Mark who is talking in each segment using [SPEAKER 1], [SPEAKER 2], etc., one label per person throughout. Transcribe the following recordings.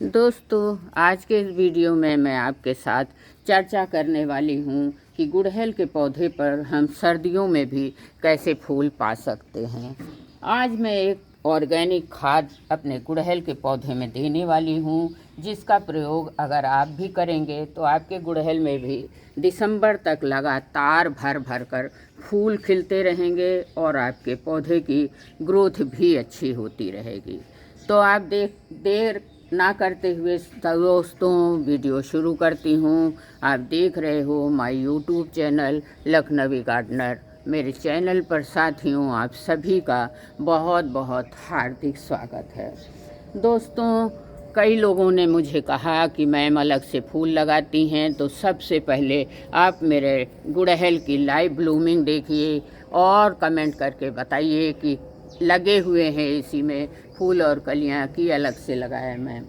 [SPEAKER 1] दोस्तों, आज के इस वीडियो में मैं आपके साथ चर्चा करने वाली हूँ कि गुड़हल के पौधे पर हम सर्दियों में भी कैसे फूल पा सकते हैं। आज मैं एक ऑर्गेनिक खाद अपने गुड़हल के पौधे में देने वाली हूँ, जिसका प्रयोग अगर आप भी करेंगे तो आपके गुड़हल में भी दिसंबर तक लगातार भर भर कर फूल खिलते रहेंगे और आपके पौधे की ग्रोथ भी अच्छी होती रहेगी। तो आप देर ना करते हुए दोस्तों वीडियो शुरू करती हूँ। आप देख रहे हो my YouTube channel Lucknowi gardener. मेरे चैनल पर साथियों आप सभी का बहुत बहुत हार्दिक स्वागत है। दोस्तों, कई लोगों ने मुझे कहा कि मैम अलग से फूल लगाती हैं, तो सबसे पहले आप मेरे गुड़हल की लाइव ब्लूमिंग देखिए और कमेंट करके बताइए कि लगे हुए हैं इसी में फूल और कलियां की अलग से लगाया मैम।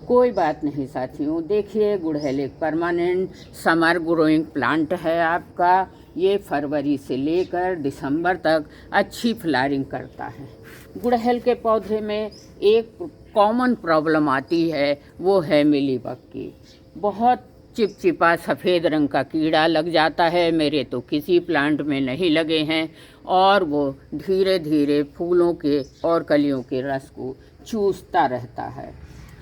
[SPEAKER 1] कोई बात नहीं साथियों, देखिए गुड़हल एक परमानेंट समर ग्रोइंग प्लांट है आपका। ये फरवरी से लेकर दिसंबर तक अच्छी फ्लावरिंग करता है। गुड़हल के पौधे में एक कॉमन प्रॉब्लम आती है, वो है मिलीबग की। बहुत चिपचिपा सफ़ेद रंग का कीड़ा लग जाता है। मेरे तो किसी प्लांट में नहीं लगे हैं और वो धीरे धीरे फूलों के और कलियों के रस को चूसता रहता है।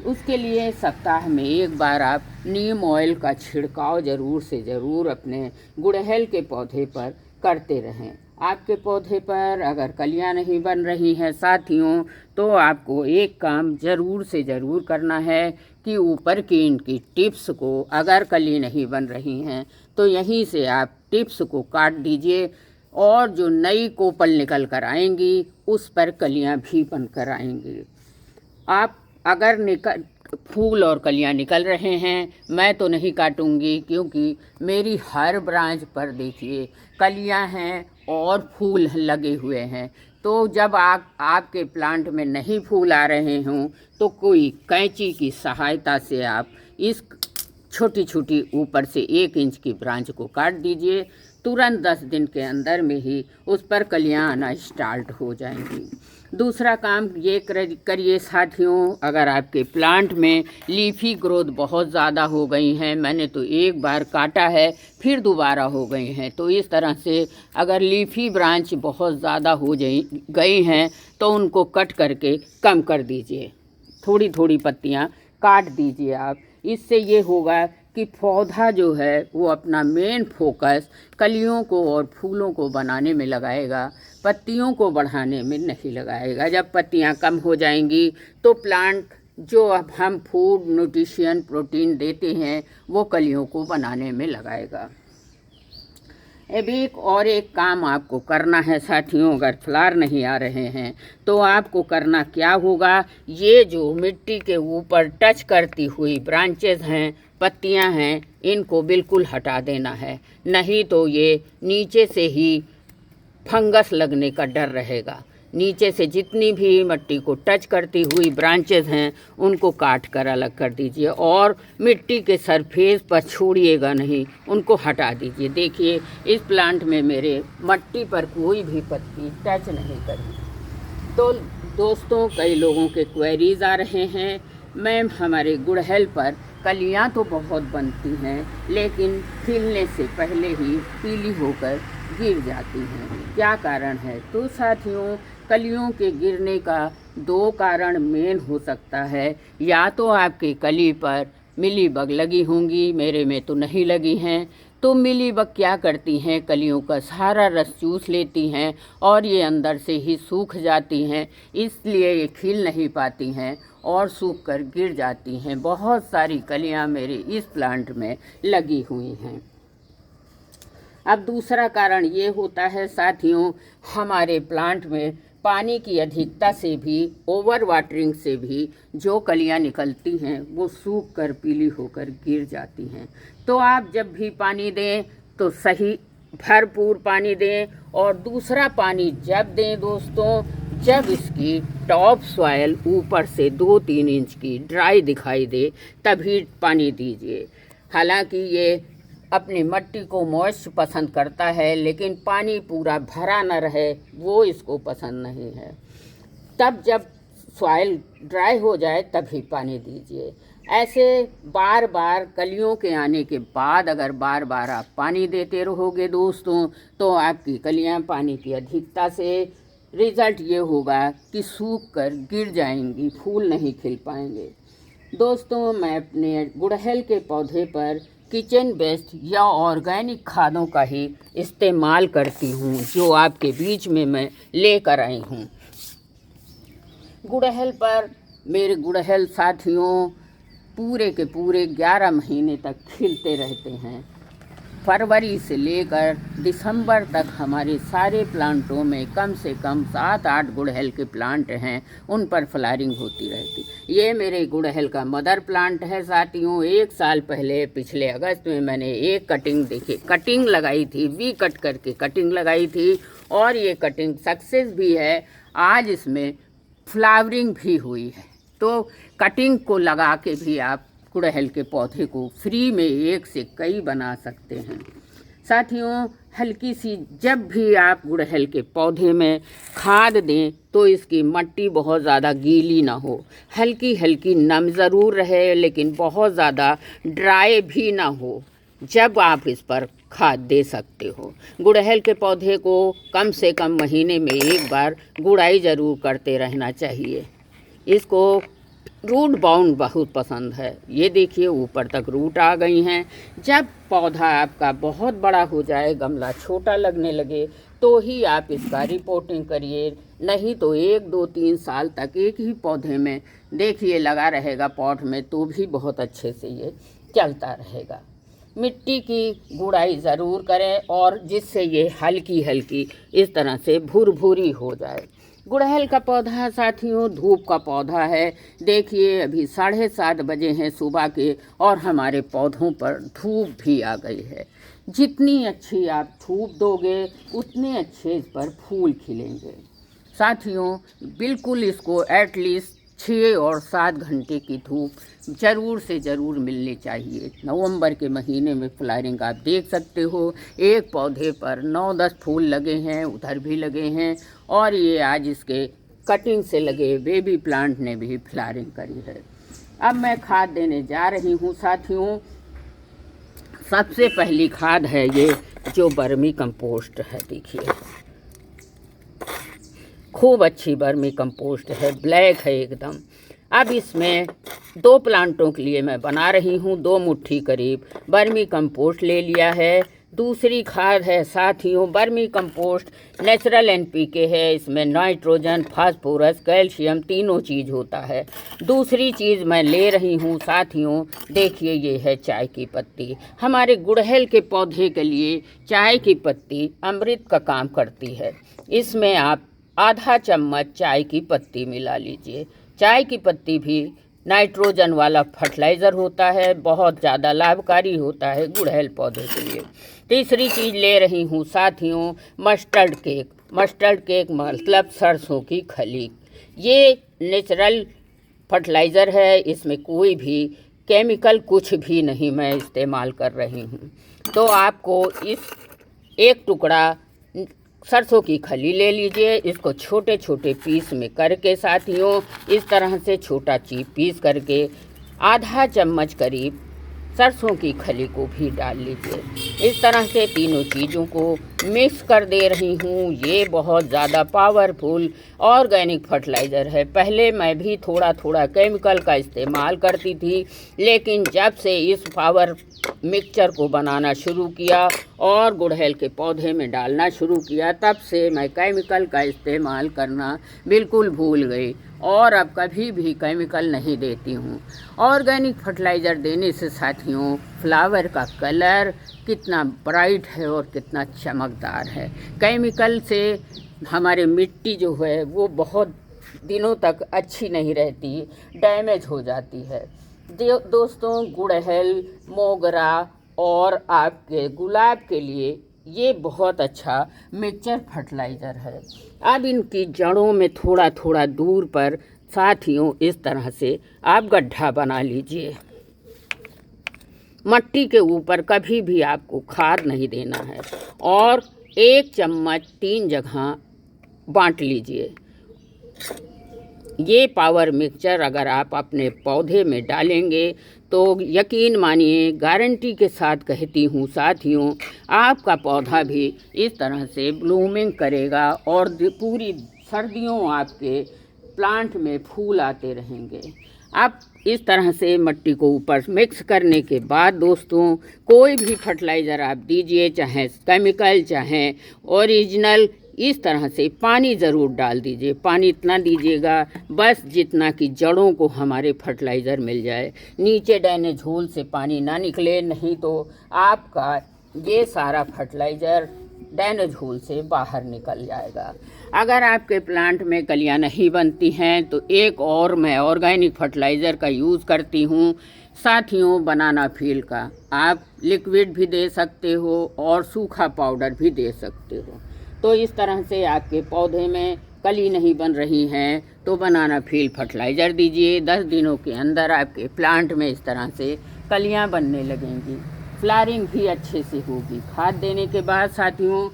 [SPEAKER 1] उसके लिए सप्ताह में एक बार आप नीम ऑयल का छिड़काव ज़रूर से ज़रूर अपने गुड़हल के पौधे पर करते रहें। आपके पौधे पर अगर कलियां नहीं बन रही हैं साथियों, तो आपको एक काम ज़रूर से ज़रूर करना है कि ऊपर की इनकी टिप्स को, अगर कली नहीं बन रही हैं तो यहीं से आप टिप्स को काट दीजिए और जो नई कोपल निकल कर आएंगी उस पर कलियां भी बनकर आएंगी। आप अगर फूल और कलियां निकल रहे हैं, मैं तो नहीं काटूंगी, क्योंकि मेरी हर ब्रांच पर देखिए कलियां हैं और फूल लगे हुए हैं। तो जब आपके प्लांट में नहीं फूल आ रहे हों तो कोई कैंची की सहायता से आप इस छोटी छोटी ऊपर से 1 इंच की ब्रांच को काट दीजिए। तुरंत 10 दिन के अंदर में ही उस पर कलियां आना स्टार्ट हो जाएंगी। दूसरा काम ये करिए साथियों, अगर आपके प्लांट में लीफी ग्रोथ बहुत ज़्यादा हो गई हैं, मैंने तो एक बार काटा है फिर दोबारा हो गई हैं, तो इस तरह से अगर लीफी ब्रांच बहुत ज़्यादा हो गई हैं तो उनको कट करके कम कर दीजिए। थोड़ी थोड़ी पत्तियाँ काट दीजिए आप। इससे ये होगा कि पौधा जो है वो अपना मेन फोकस कलियों को और फूलों को बनाने में लगाएगा, पत्तियों को बढ़ाने में नहीं लगाएगा। जब पत्तियां कम हो जाएंगी तो प्लांट जो अब हम फूड न्यूट्रिशन प्रोटीन देते हैं वो कलियों को बनाने में लगाएगा। अब एक काम आपको करना है साथियों, अगर फ्लावर नहीं आ रहे हैं तो आपको करना क्या होगा, ये जो मिट्टी के ऊपर टच करती हुई ब्रांचेस हैं, पत्तियां हैं, इनको बिल्कुल हटा देना है, नहीं तो ये नीचे से ही फंगस लगने का डर रहेगा। नीचे से जितनी भी मिट्टी को टच करती हुई ब्रांचेस हैं उनको काट कर अलग कर दीजिए और मिट्टी के सरफेस पर छोड़िएगा नहीं, उनको हटा दीजिए। देखिए इस प्लांट में मेरे मिट्टी पर कोई भी पत्ती टच नहीं करी। तो दोस्तों, कई लोगों के क्वेरीज आ रहे हैं, मैम हमारे गुड़हल पर कलियां तो बहुत बनती हैं लेकिन खिलने से पहले ही पीली होकर गिर जाती हैं, क्या कारण है? तो साथियों, कलियों के गिरने का 2 कारण मेन हो सकता है। या तो आपकी कली पर मिलीबग लगी होंगी, मेरे में तो नहीं लगी हैं। तो मिलीबग क्या करती हैं, कलियों का सारा रस चूस लेती हैं और ये अंदर से ही सूख जाती हैं, इसलिए ये खिल नहीं पाती हैं और सूख कर गिर जाती हैं। बहुत सारी कलियां मेरे इस प्लांट में लगी हुई हैं। अब दूसरा कारण ये होता है साथियों, हमारे प्लांट में पानी की अधिकता से भी, ओवर वाटरिंग से भी जो कलियां निकलती हैं वो सूख कर पीली होकर गिर जाती हैं। तो आप जब भी पानी दें तो सही भरपूर पानी दें। और दूसरा पानी जब दें दोस्तों, जब इसकी टॉप सॉइल ऊपर से 2-3 इंच की ड्राई दिखाई दे तभी पानी दीजिए। हालांकि ये अपनी मिट्टी को मॉइस्ट पसंद करता है, लेकिन पानी पूरा भरा न रहे वो इसको पसंद नहीं है। तब जब सॉइल ड्राई हो जाए तभी पानी दीजिए। ऐसे बार बार कलियों के आने के बाद अगर बार बार आप पानी देते रहोगे दोस्तों, तो आपकी कलियां पानी की अधिकता से रिज़ल्ट ये होगा कि सूख कर गिर जाएंगी, फूल नहीं खिल पाएंगे। दोस्तों, मैं अपने गुड़हल के पौधे पर किचन वेस्ट या ऑर्गेनिक खादों का ही इस्तेमाल करती हूँ, जो आपके बीच में मैं लेकर आई हूँ। गुड़हल पर मेरे गुड़हल साथियों पूरे के पूरे 11 महीने तक खिलते रहते हैं। फरवरी से लेकर दिसंबर तक हमारे सारे प्लांटों में कम से कम 7-8 गुड़हल के प्लांट हैं, उन पर फ्लावरिंग होती रहती। ये मेरे गुड़हल का मदर प्लांट है साथियों। 1 साल पहले पिछले अगस्त में मैंने एक कटिंग लगाई थी, वी कट करके कटिंग लगाई थी, और ये कटिंग सक्सेस भी है। आज इसमें फ्लावरिंग भी हुई है। तो कटिंग को लगा के भी आप गुड़हल के पौधे को फ्री में एक से कई बना सकते हैं। साथियों, हल्की सी जब भी आप गुड़हल के पौधे में खाद दें तो इसकी मिट्टी बहुत ज़्यादा गीली ना हो, हल्की हल्की नम ज़रूर रहे, लेकिन बहुत ज़्यादा ड्राई भी ना हो। जब आप इस पर खाद दे सकते हो। गुड़हल के पौधे को कम से कम महीने में एक बार गुड़ाई ज़रूर करते रहना चाहिए। इसको रूट बाउंड बहुत पसंद है। ये देखिए ऊपर तक रूट आ गई हैं। जब पौधा आपका बहुत बड़ा हो जाए, गमला छोटा लगने लगे, तो ही आप इसका रिपोर्टिंग करिए, नहीं तो 1, 2, 3 साल तक एक ही पौधे में देखिए लगा रहेगा पॉट में, तो भी बहुत अच्छे से ये चलता रहेगा। मिट्टी की गुड़ाई ज़रूर करें, और जिससे ये हल्की हल्की इस तरह से भुरभुरी हो जाए। गुड़हल का पौधा साथियों धूप का पौधा है। देखिए अभी 7:30 बजे हैं सुबह के, और हमारे पौधों पर धूप भी आ गई है। जितनी अच्छी आप धूप दोगे उतने अच्छे इस पर फूल खिलेंगे। साथियों, बिल्कुल इसको एटलीस्ट 6 और 7 घंटे की धूप ज़रूर से ज़रूर मिलनी चाहिए। नवंबर के महीने में फ्लावरिंग आप देख सकते हो। एक पौधे पर 9-10 फूल लगे हैं, उधर भी लगे हैं, और ये आज इसके कटिंग से लगे बेबी प्लांट ने भी फ्लावरिंग करी है। अब मैं खाद देने जा रही हूँ साथियों। सबसे पहली खाद है ये जो वर्मी कंपोस्ट है। देखिए खूब अच्छी वर्मी कंपोस्ट है, ब्लैक है एकदम। अब इसमें 2 प्लांटों के लिए मैं बना रही हूँ। 2 मुट्ठी करीब वर्मी कंपोस्ट ले लिया है। दूसरी खाद है साथियों वर्मी कंपोस्ट नेचुरल NPK है। इसमें नाइट्रोजन, फास्फोरस, कैल्शियम तीनों चीज़ होता है। दूसरी चीज़ मैं ले रही हूँ साथियों, देखिए ये है चाय की पत्ती। हमारे गुड़हल के पौधे के लिए चाय की पत्ती अमृत का काम करती है। इसमें आप आधा चम्मच चाय की पत्ती मिला लीजिए। चाय की पत्ती भी नाइट्रोजन वाला फर्टिलाइज़र होता है, बहुत ज़्यादा लाभकारी होता है गुड़हल पौधे के लिए। तीसरी चीज़ ले रही हूँ साथियों मस्टर्ड केक। मस्टर्ड केक मतलब सरसों की खली। ये नेचुरल फर्टिलाइज़र है, इसमें कोई भी केमिकल कुछ भी नहीं मैं इस्तेमाल कर रही हूँ। तो आपको इस एक टुकड़ा सरसों की खली ले लीजिए। इसको छोटे छोटे पीस में करके साथियों इस तरह से छोटा पीस करके आधा चम्मच करीब सरसों की खली को भी डाल लीजिए। इस तरह से तीनों चीज़ों को मिक्स कर दे रही हूँ। ये बहुत ज़्यादा पावरफुल ऑर्गेनिक फर्टिलाइज़र है। पहले मैं भी थोड़ा थोड़ा केमिकल का इस्तेमाल करती थी, लेकिन जब से इस पावर मिक्सचर को बनाना शुरू किया और गुड़हल के पौधे में डालना शुरू किया, तब से मैं केमिकल का इस्तेमाल करना बिल्कुल भूल गई, और अब कभी भी केमिकल नहीं देती हूँ। ऑर्गेनिक फर्टिलाइज़र देने से साथियों फ्लावर का कलर कितना ब्राइट है और कितना चमकदार है। केमिकल से हमारी मिट्टी जो है वो बहुत दिनों तक अच्छी नहीं रहती, डैमेज हो जाती है। दोस्तों गुड़हल, मोगरा और आपके गुलाब के लिए ये बहुत अच्छा मिक्सचर फर्टिलाइज़र है। अब इनकी जड़ों में थोड़ा थोड़ा दूर पर साथियों इस तरह से आप गड्ढा बना लीजिए। मिट्टी के ऊपर कभी भी आपको खाद नहीं देना है, और 1 चम्मच 3 जगह बांट लीजिए। ये पावर मिक्सचर अगर आप अपने पौधे में डालेंगे तो यकीन मानिए, गारंटी के साथ कहती हूँ साथियों, आपका पौधा भी इस तरह से ब्लूमिंग करेगा और पूरी सर्दियों आपके प्लांट में फूल आते रहेंगे। आप इस तरह से मिट्टी को ऊपर मिक्स करने के बाद दोस्तों, कोई भी फर्टिलाइज़र आप दीजिए, चाहे केमिकल चाहे ओरिजिनल, इस तरह से पानी ज़रूर डाल दीजिए। पानी इतना दीजिएगा बस जितना कि जड़ों को हमारे फर्टिलाइज़र मिल जाए, नीचे ड्रेनेज होल से पानी ना निकले, नहीं तो आपका ये सारा फर्टिलाइज़र ड्रेनेज होल से बाहर निकल जाएगा। अगर आपके प्लांट में कलियां नहीं बनती हैं तो एक और मैं ऑर्गेनिक फर्टिलाइज़र का यूज़ करती हूँ साथियों, बनाना फील का। आप लिक्विड भी दे सकते हो और सूखा पाउडर भी दे सकते हो। तो इस तरह से आपके पौधे में कली नहीं बन रही हैं तो बनाना फील फर्टिलाइज़र दीजिए। 10 दिनों के अंदर आपके प्लांट में इस तरह से कलियां बनने लगेंगी, फ्लावरिंग भी अच्छे से होगी। खाद देने के बाद साथियों,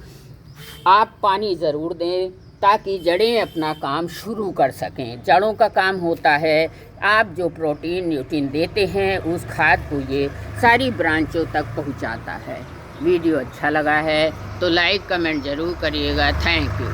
[SPEAKER 1] आप पानी ज़रूर दें ताकि जड़ें अपना काम शुरू कर सकें। जड़ों का काम होता है, आप जो प्रोटीन न्यूट्रिएंट देते हैं उस खाद को ये सारी ब्रांचों तक पहुंचाता है। वीडियो अच्छा लगा है तो लाइक कमेंट ज़रूर करिएगा। Thank you.